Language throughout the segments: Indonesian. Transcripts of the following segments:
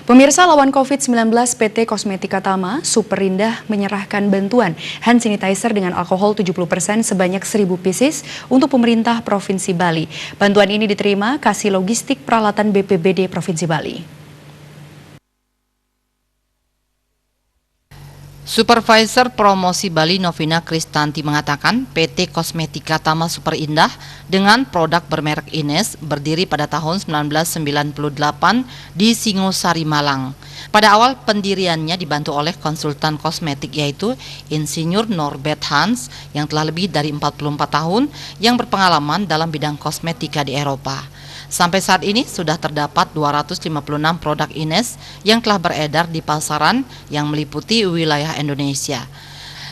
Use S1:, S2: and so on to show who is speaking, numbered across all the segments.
S1: Pemirsa, lawan COVID-19, PT Kosmetika Tama Superindah menyerahkan bantuan hand sanitizer dengan alkohol 70% sebanyak 1.000 pieces untuk pemerintah Provinsi Bali. Bantuan ini diterima Kasih Logistik Peralatan BPBD Provinsi Bali.
S2: Supervisor Promosi Bali Novina Kristanti mengatakan PT Kosmetika Tama Superindah dengan produk bermerek Ines berdiri pada tahun 1998 di Singosari, Malang. Pada awal pendiriannya dibantu oleh konsultan kosmetik yaitu Insinyur Norbert Hans yang telah lebih dari 44 tahun yang berpengalaman dalam bidang kosmetika di Eropa. Sampai saat ini sudah terdapat 256 produk Ines yang telah beredar di pasaran yang meliputi wilayah Indonesia.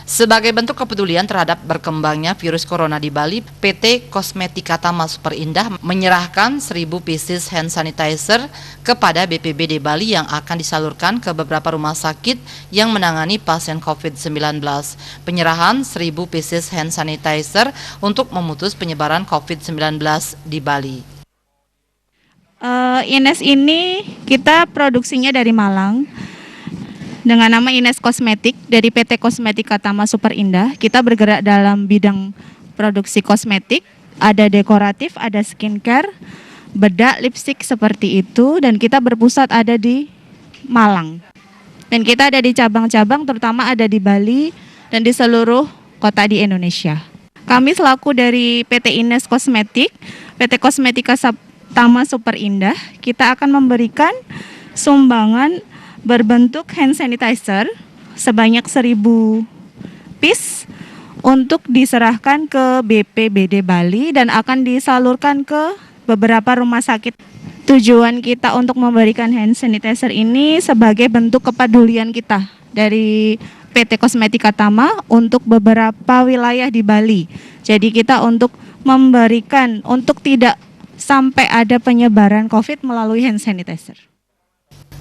S2: Sebagai bentuk kepedulian terhadap berkembangnya virus corona di Bali, PT Kosmetika Tama Superindah menyerahkan 1.000 pieces hand sanitizer kepada BPBD Bali yang akan disalurkan ke beberapa rumah sakit yang menangani pasien COVID-19. Penyerahan 1.000 pieces hand sanitizer untuk memutus penyebaran COVID-19 di Bali.
S3: Ines ini kita produksinya dari Malang dengan nama Ines Kosmetik dari PT Kosmetika Tama Superindah. Kita bergerak dalam bidang produksi kosmetik, ada dekoratif, ada skincare, bedak, lipstik seperti itu, dan kita berpusat ada di Malang. Dan kita ada di cabang-cabang terutama ada di Bali dan di seluruh kota di Indonesia. Kami selaku dari PT Ines Kosmetik, PT Kosmetika Tama Superindah, kita akan memberikan sumbangan berbentuk hand sanitizer sebanyak 1.000 piece untuk diserahkan ke BPBD Bali dan akan disalurkan ke beberapa rumah sakit. Tujuan kita untuk memberikan hand sanitizer ini sebagai bentuk kepedulian kita dari PT Kosmetika Tama untuk beberapa wilayah di Bali. Jadi kita untuk memberikan untuk tidak sampai ada penyebaran COVID melalui hand sanitizer.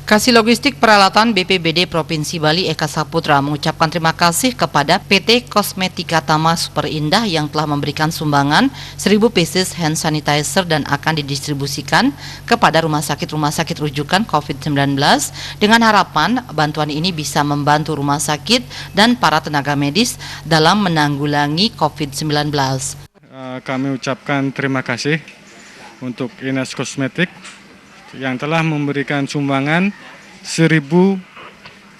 S2: Kasih Logistik Peralatan BPBD Provinsi Bali Eka Saputra mengucapkan terima kasih kepada PT Kosmetika Tama Superindah yang telah memberikan sumbangan 1.000 pieces hand sanitizer dan akan didistribusikan kepada rumah sakit rujukan COVID-19 dengan harapan bantuan ini bisa membantu rumah sakit dan para tenaga medis dalam menanggulangi COVID-19.
S4: Kami ucapkan terima kasih untuk Ines Kosmetik yang telah memberikan sumbangan 1.000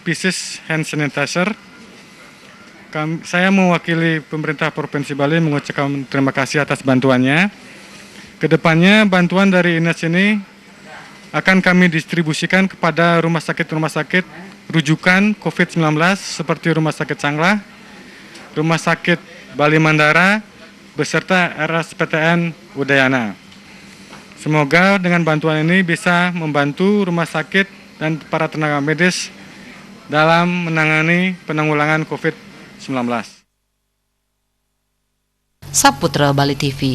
S4: pieces hand sanitizer. Saya mewakili pemerintah Provinsi Bali mengucapkan terima kasih atas bantuannya. Kedepannya bantuan dari Ines ini akan kami distribusikan kepada rumah sakit rujukan COVID-19 seperti Rumah Sakit Sanglah, Rumah Sakit Bali Mandara, beserta RSPTN Udayana. Semoga dengan bantuan ini bisa membantu rumah sakit dan para tenaga medis dalam menangani penanggulangan COVID-19.
S2: Saputra Bali TV.